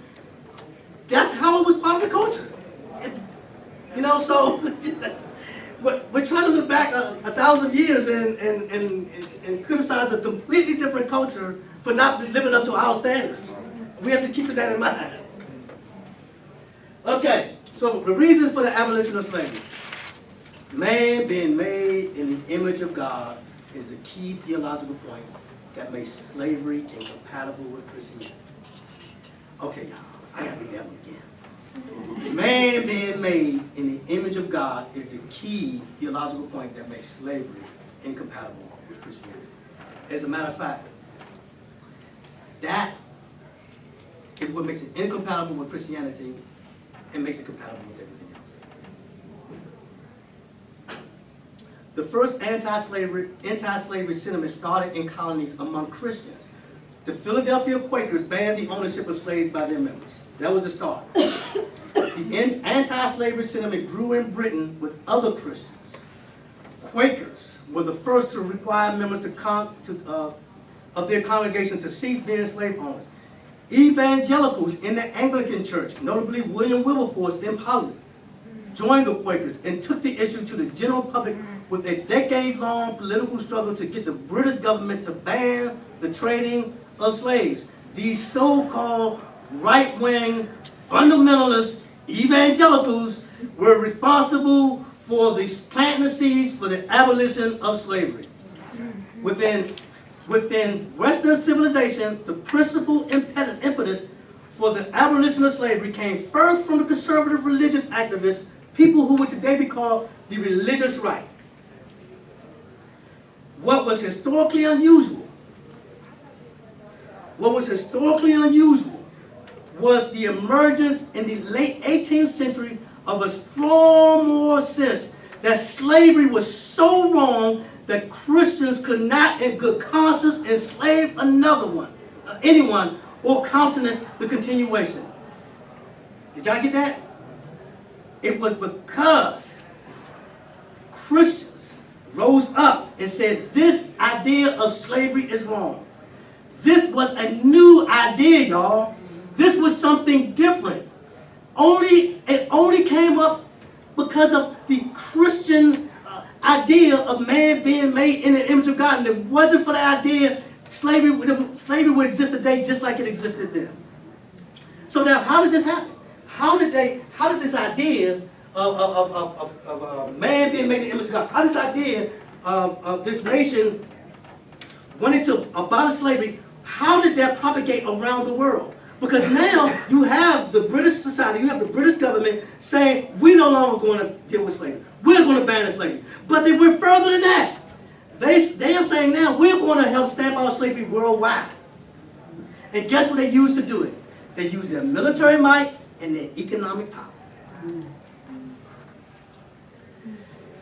Speaker 1: that's how it was part of the culture. You know, so we're trying to look back 1,000 years and criticize a completely different culture for not living up to our standards. We have to keep that in mind. Okay, so the reasons for the abolition of slavery. Man being made in the image of God is the key theological point that makes slavery incompatible with Christianity. Okay, y'all, I gotta read that one again. Man being made in the image of God is the key theological point that makes slavery incompatible with Christianity. As a matter of fact, that is what makes it incompatible with Christianity and makes it compatible with everything else. The first anti-slavery sentiment started in colonies among Christians. The Philadelphia Quakers banned the ownership of slaves by their members. That was the start. The anti-slavery sentiment grew in Britain with other Christians. Quakers were the first to require members of their congregation to cease being slave owners. Evangelicals in the Anglican Church, notably William Wilberforce in Holland, joined the Quakers and took the issue to the general public with a decades-long political struggle to get the British government to ban the trading of slaves. These so-called right-wing fundamentalist evangelicals were responsible for the planting the seeds for the abolition of slavery. Within Western civilization, the principal impetus for the abolition of slavery came first from the conservative religious activists, people who would today be called the religious right. What was historically unusual was the emergence in the late 18th century of a strong moral sense that slavery was so wrong that Christians could not in good conscience enslave anyone, or countenance the continuation. Did y'all get that? It was because Christians rose up and said this idea of slavery is wrong. This was a new idea, y'all. This was something different. It only came up because of the Christian idea of man being made in the image of God. And if it wasn't for the idea, slavery would exist today just like it existed then. So now, how did this happen? How did this idea of man being made in the image of God, how this idea of this nation wanting to abolish slavery, how did that propagate around the world? Because now you have the British society, you have the British government saying, we're no longer going to deal with slavery. We're going to ban slavery. But they went further than that. They are saying now, we're going to help stamp out slavery worldwide. And guess what they used to do it? They used their military might and their economic power.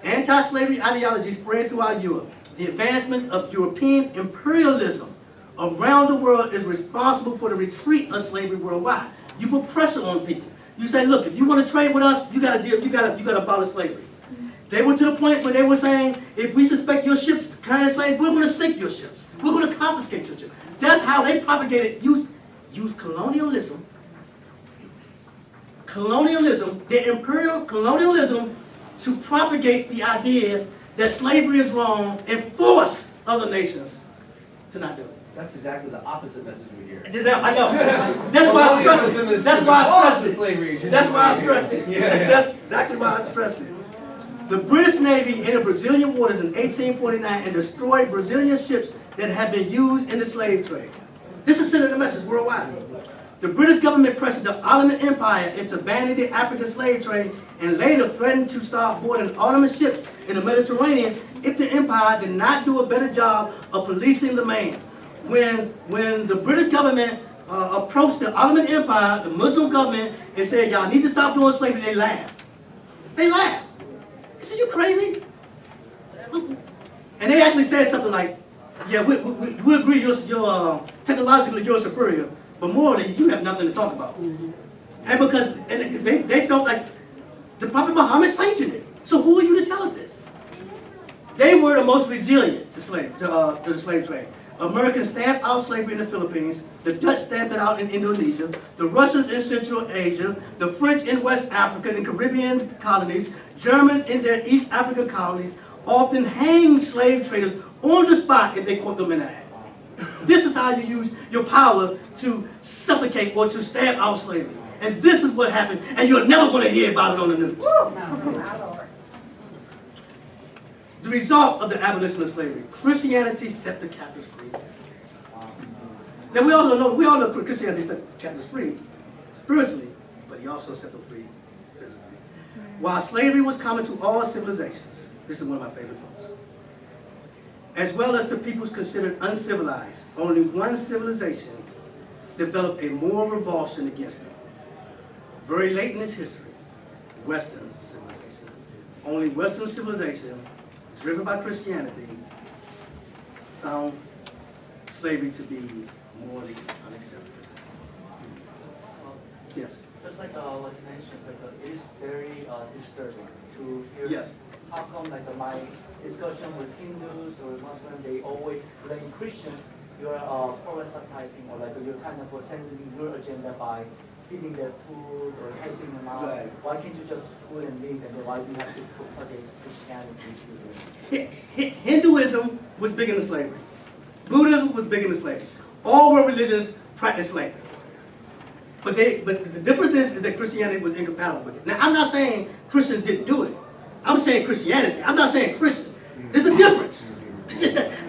Speaker 1: Anti-slavery ideology spread throughout Europe. The advancement of European imperialism around the world is responsible for the retreat of slavery worldwide. You put pressure on people. You say, look, if you want to trade with us, you got to abolish slavery. They were to the point where they were saying, if we suspect your ships carrying slaves, we're going to sink your ships. We're going to confiscate your ships. That's how they propagated, used colonialism, their imperial colonialism, to propagate the idea that slavery is wrong and force other nations to not do it.
Speaker 6: That's exactly the opposite message we hear.
Speaker 1: I know. That's why I stressed it. That's why I stressed it. That's why I stressed it. That's exactly why I stressed it. The British Navy entered Brazilian waters in 1849 and destroyed Brazilian ships that had been used in the slave trade. This is sending a message worldwide. The British government pressured the Ottoman Empire into banning the African slave trade and later threatened to start boarding Ottoman ships in the Mediterranean if the empire did not do a better job of policing the man. When the British government approached the Ottoman Empire, the Muslim government, and said, y'all need to stop doing slavery, they laughed. They laughed. They said, "You crazy?" And they actually said something like, "Yeah, we agree you're technologically you're superior, but morally you have nothing to talk about." And because they felt like the Prophet Muhammad sanctioned it. So who are you to tell us this? They were the most resilient to the slave trade. Americans stamped out slavery in the Philippines. The Dutch stamped it out in Indonesia. The Russians in Central Asia. The French in West Africa and Caribbean colonies. Germans in their East African colonies often hanged slave traders on the spot if they caught them in the act. This is how you use your power to suffocate or to stamp out slavery. And this is what happened, and you're never going to hear about it on the news. The result of the abolition of slavery: Christianity set the captives free. Now we all know Christianity set the captives free spiritually, but he also set them free physically. While slavery was common to all civilizations, this is one of my favorite quotes, as well as to peoples considered uncivilized, only one civilization developed a moral revulsion against them. Very late in its history, Western civilization. Only Western civilization, driven by Christianity, found slavery to be morally unacceptable. Yes?
Speaker 7: Just like what you mentioned, it is very disturbing to hear.
Speaker 1: Yes.
Speaker 7: How come my discussion with Hindus or Muslims, they always blame Christians, you're proselytizing or you're kind of sending your agenda by feeding their food or helping them out.
Speaker 1: Right.
Speaker 7: Why can't you just food and leave, and then why do you have to propagate Christianity to it?
Speaker 1: Hinduism was big into slavery. Buddhism was big into slavery. All world religions practiced slavery. But the difference is that Christianity was incompatible with it. Now, I'm not saying Christians didn't do it. I'm saying Christianity. I'm not saying Christians. There's a difference.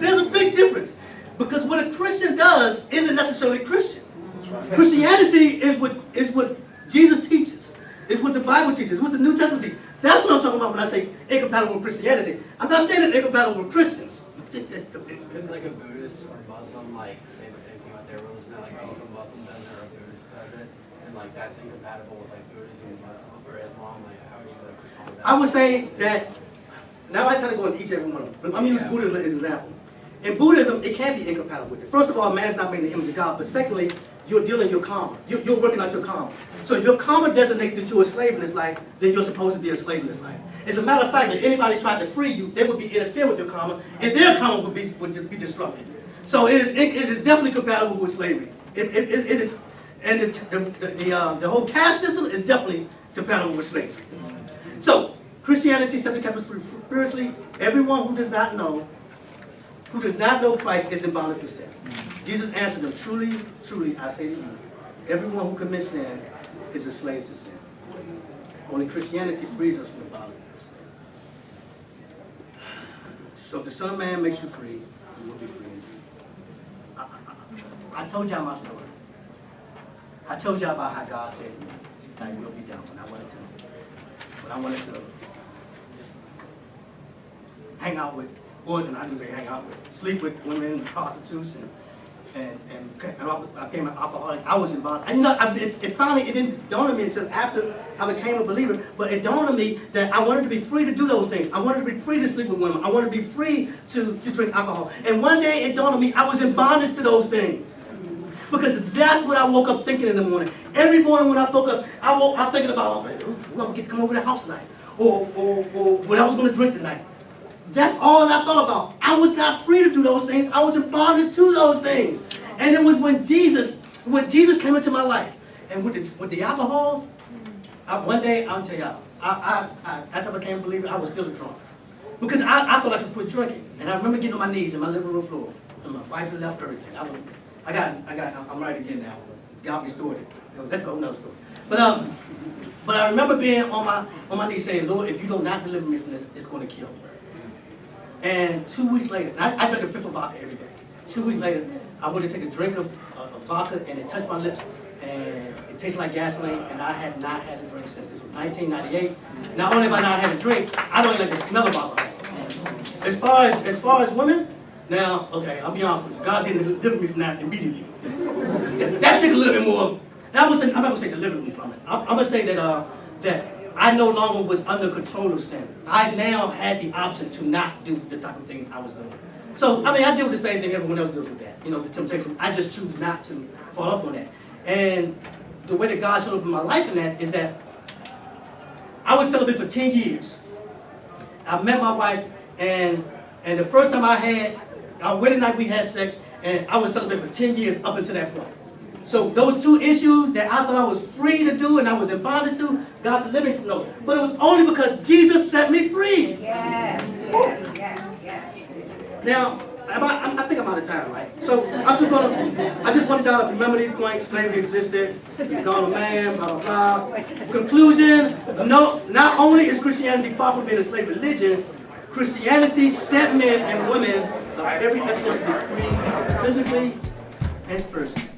Speaker 1: There's a big difference. Because what a Christian does isn't necessarily Christian. Christianity is what Jesus teaches. It's what the Bible teaches. It's what the New Testament teaches. That's what I'm talking about when I say incompatible with Christianity. I'm not saying it's incompatible with Christians.
Speaker 11: Couldn't a Buddhist or Muslim say the same thing about their religion? If a Muslim does it or a Buddhist does it, and that's incompatible with Buddhism and Muslim or Islam? How do you respond to that?
Speaker 1: I would say that, now I try to go into each and every one of them. I'm going to use Buddhism as an example. In Buddhism, it can be incompatible with it. First of all, man's not made in the image of God, but secondly, you're dealing your karma. You're working out your karma. So if your karma designates that you're a slave in this life, then you're supposed to be a slave in this life. As a matter of fact, if anybody tried to free you, they would be interfering with your karma, and their karma would be disrupted. So it is definitely compatible with slavery. It is, and the whole caste system is definitely compatible with slavery. So Christianity set the captives free spiritually. Everyone who does not know Christ is in bondage to sin. Jesus answered them, "Truly, truly, I say to you, everyone who commits sin is a slave to sin." Only Christianity frees us from the bondage of sin. So if the Son of Man makes you free, you will be free indeed. I told y'all my story. I told y'all about how God said to me, "Thy will be done," when I wanted to just hang out with, more than I do say hang out with, sleep with women, prostitutes, and I became an alcoholic. I was involved. It finally didn't dawn on me until after I became a believer, but it dawned on me that I wanted to be free to do those things. I wanted to be free to sleep with women. I wanted to be free to drink alcohol. And one day it dawned on me I was in bondage to those things. Because that's what I woke up thinking in the morning. Every morning when I woke up, I woke up thinking about, who I'm going to come over to the house tonight, or what I was going to drink tonight. That's all I thought about. I was not free to do those things. I was in bondage to those things. And it was when Jesus came into my life, and with the alcohol, one day, I'll tell y'all, after I became a believer, I was still a drunk. Because I thought I could quit drinking. And I remember getting on my knees in my living room floor, and my wife had left everything. I'm right again now. God restored it. That's a whole nother story. But I remember being on my knees saying, "Lord, if you do not deliver me from this, it's going to kill me." And 2 weeks later, I drank a fifth of vodka every day. 2 weeks later, I went to take a drink of vodka, and it touched my lips, and it tasted like gasoline, and I had not had a drink since this was 1998. Not only have I not had a drink, I don't even like the smell of alcohol. As far as women, now, okay, I'll be honest with you, God didn't deliver me from that immediately. That took a little bit more. Now I'm not gonna say deliver me from it. I'm gonna say that I no longer was under control of sin. I now had the option to not do the type of things I was doing. So, I mean, I deal with the same thing everyone else deals with that. You know, the temptation, I just choose not to fall up on that. And the way that God showed up in my life in that is that I was celibate for 10 years. I met my wife, and the first time our wedding night we had sex, and I was celibate for 10 years up until that point. So those two issues that I thought I was free to do and I was in bondage to, God delivered me from those. But it was only because Jesus set me free.
Speaker 9: Yeah.
Speaker 1: Now, I think I'm out of time, right? So I just wanted y'all to remember these points. Slavery existed, God a man, blah, blah, blah. Conclusion, no, not only is Christianity far from being a slave religion, Christianity set men and women of every ethnicity free, physically and spiritually.